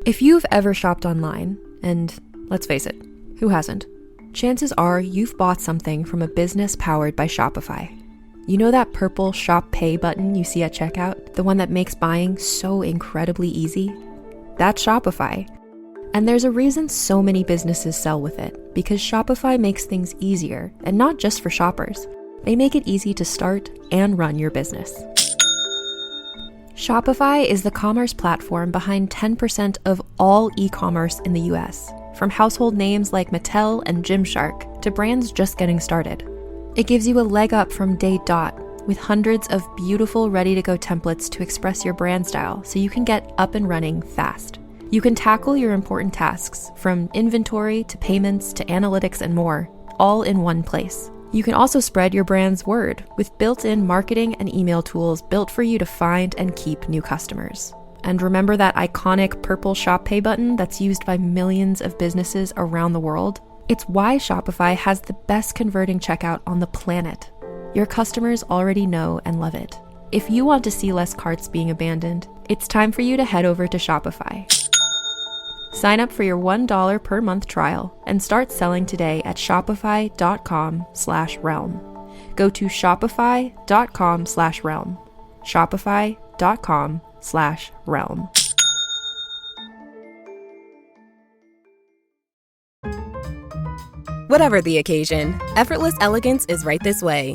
If you've ever shopped online, and let's face it, who hasn't? Chances are you've bought something from a business powered by Shopify. You know that purple Shop Pay button you see at checkout? The one that makes buying so incredibly easy? That's Shopify. And there's a reason so many businesses sell with it, because Shopify makes things easier, and not just for shoppers. They make it easy to start and run your business. Shopify is the commerce platform behind 10% of all e-commerce in the US, from household names like Mattel and Gymshark to brands just getting started. It gives you a leg up from day dot, with hundreds of beautiful ready-to-go templates to express your brand style so you can get up and running fast. You can tackle your important tasks, from inventory to payments to analytics and more, all in one place. You can also spread your brand's word with built-in marketing and email tools built for you to find and keep new customers. And remember that iconic purple Shop Pay button that's used by millions of businesses around the world? It's why Shopify has the best converting checkout on the planet. Your customers already know and love it. If you want to see less carts being abandoned, it's time for you to head over to Shopify. Sign up for your $1 per month trial and start selling today at shopify.com/realm. Go to shopify.com/realm. Shopify.com/realm. Whatever the occasion, effortless elegance is right this way.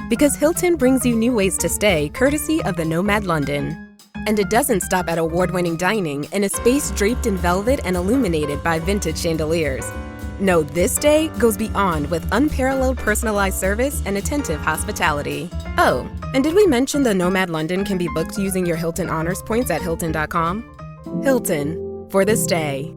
Because Hilton brings you new ways to stay courtesy of the Nomad London. And it doesn't stop at award-winning dining in a space draped in velvet and illuminated by vintage chandeliers. No, this day goes beyond with unparalleled personalized service and attentive hospitality. Oh, and did we mention the Nomad London can be booked using your Hilton Honors points at Hilton.com? Hilton, for the stay.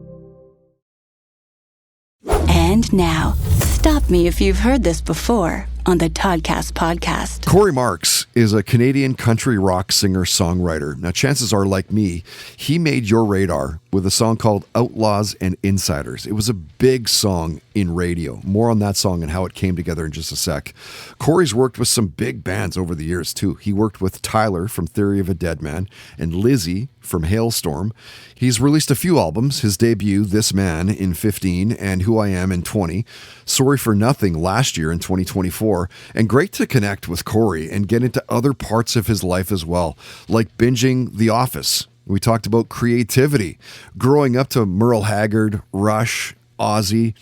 And now, stop me if you've heard this before on the Toddcast podcast. Cory Marks is a Canadian country rock singer-songwriter. Now, chances are, like me, he made your radar with a song called Outlaws and Insiders. It was a big song in radio. More on that song and how it came together in just a sec. Cory's worked with some big bands over the years, too. He worked with Tyler from Theory of a Deadman and Lizzie from Hailstorm. He's released a few albums, his debut, This Man, in 15, and Who I Am in 20, Sorry for Nothing last year in 2024, and great to connect with Cory and get into other parts of his life as well, like binging The Office. We talked about creativity, growing up to Merle Haggard, Rush, Ozzy.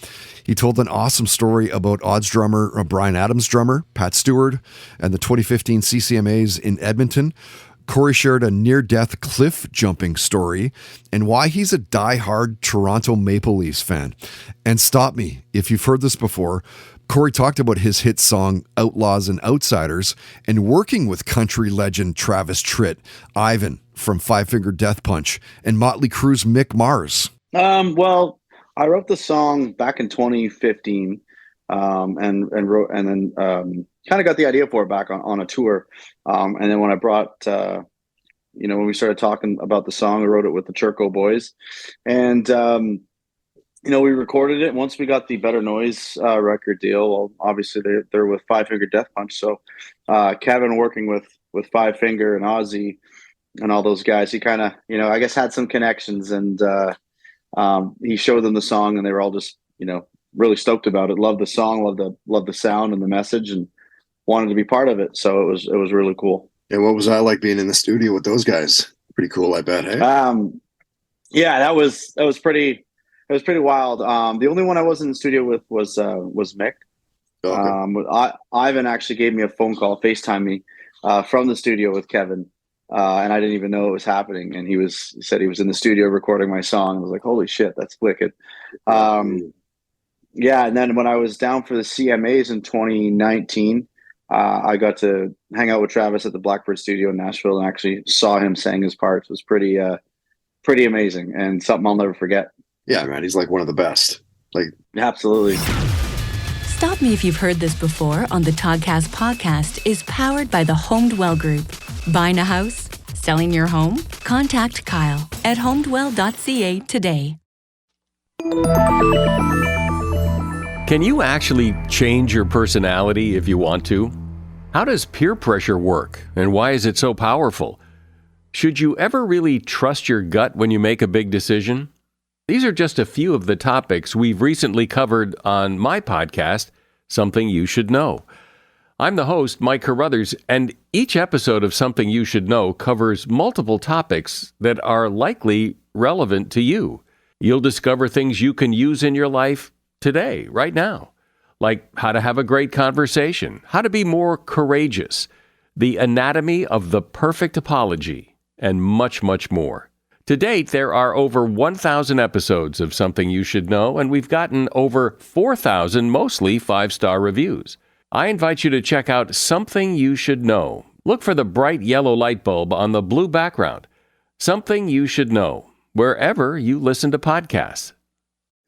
He told an awesome story about Odds drummer, Bryan Adams drummer, Pat Stewart, and the 2015 CCMAs in Edmonton. Cory shared a near-death cliff jumping story and why he's a die-hard Toronto Maple Leafs fan. And stop me if you've heard this before. Cory talked about his hit song Outlaws and Outsiders and working with country legend Travis Tritt, Ivan from Five Finger Death Punch, and Motley Crue's Mick Mars. Well, I wrote the song back in 2015, and then kind of got the idea for it back on a tour. And then when I brought, when we started talking about the song, I wrote it with the Churko boys, and we recorded it. Once we got the Better Noise record deal, well, obviously they're with Five Finger Death Punch. So Kevin, working with Five Finger and Ozzy and all those guys, he kind of, I guess had some connections, and he showed them the song, and they were all just, really stoked about it. Loved the song, loved the sound and the message, and wanted to be part of it. So it was really cool. And what was I like being in the studio with those guys? Pretty cool, I bet. Hey. Yeah, that was pretty. It was pretty wild. The only one I wasn't in the studio with was Mick. Okay. Ivan actually gave me a phone call, FaceTime me from the studio with Kevin, and I didn't even know it was happening. And he said he was in the studio recording my song. I was like, holy shit, that's wicked. Yeah, and then when I was down for the CMAs in 2019, I got to hang out with Travis at the Blackbird Studio in Nashville and actually saw him sing his parts. It was pretty amazing and something I'll never forget. Yeah, man, he's like one of the best. Absolutely. Stop Me If You've Heard This Before on the Toddcast podcast is powered by the HomeDwell Group. Buying a house? Selling your home? Contact Kyle at homedwell.ca today. Can you actually change your personality if you want to? How does peer pressure work, and why is it so powerful? Should you ever really trust your gut when you make a big decision? These are just a few of the topics we've recently covered on my podcast, Something You Should Know. I'm the host, Mike Carruthers, and each episode of Something You Should Know covers multiple topics that are likely relevant to you. You'll discover things you can use in your life today, right now, like how to have a great conversation, how to be more courageous, the anatomy of the perfect apology, and much, much more. To date, there are over 1,000 episodes of Something You Should Know, and we've gotten over 4,000 mostly 5-star reviews. I invite you to check out Something You Should Know. Look for the bright yellow light bulb on the blue background. Something You Should Know, wherever you listen to podcasts.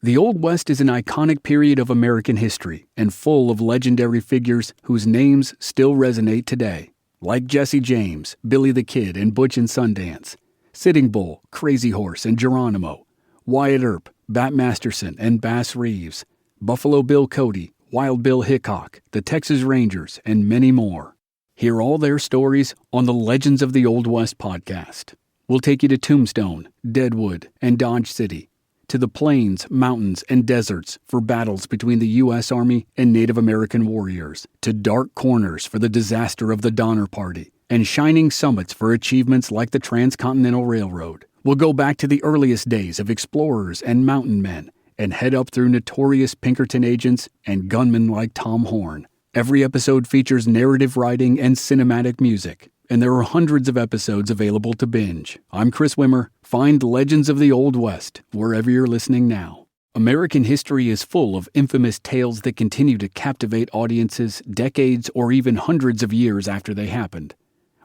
The Old West is an iconic period of American history and full of legendary figures whose names still resonate today, like Jesse James, Billy the Kid, and Butch and Sundance, Sitting Bull, Crazy Horse, and Geronimo, Wyatt Earp, Bat Masterson, and Bass Reeves, Buffalo Bill Cody, Wild Bill Hickok, the Texas Rangers, and many more. Hear all their stories on the Legends of the Old West podcast. We'll take you to Tombstone, Deadwood, and Dodge City, to the plains, mountains, and deserts for battles between the U.S. Army and Native American warriors, to dark corners for the disaster of the Donner Party, and shining summits for achievements like the Transcontinental Railroad. We'll go back to the earliest days of explorers and mountain men and head up through notorious Pinkerton agents and gunmen like Tom Horn. Every episode features narrative writing and cinematic music, and there are hundreds of episodes available to binge. I'm Chris Wimmer. Find Legends of the Old West wherever you're listening now. American history is full of infamous tales that continue to captivate audiences decades or even hundreds of years after they happened.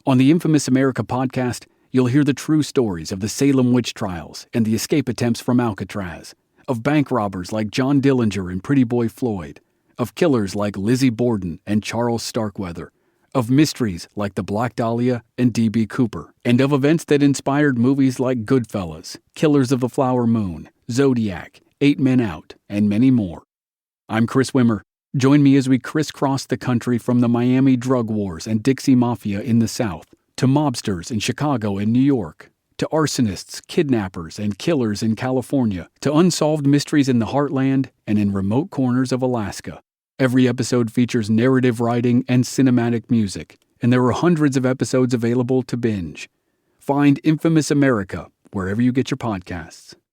On the Infamous America podcast, you'll hear the true stories of the Salem witch trials and the escape attempts from Alcatraz, of bank robbers like John Dillinger and Pretty Boy Floyd, of killers like Lizzie Borden and Charles Starkweather, of mysteries like the Black Dahlia and D.B. Cooper, and of events that inspired movies like Goodfellas, Killers of the Flower Moon, Zodiac, 8 Men Out, and many more. I'm Chris Wimmer. Join me as we crisscross the country from the Miami drug wars and Dixie Mafia in the South, to mobsters in Chicago and New York, to arsonists, kidnappers, and killers in California, to unsolved mysteries in the heartland and in remote corners of Alaska. Every episode features narrative writing and cinematic music, and there are hundreds of episodes available to binge. Find Infamous America wherever you get your podcasts.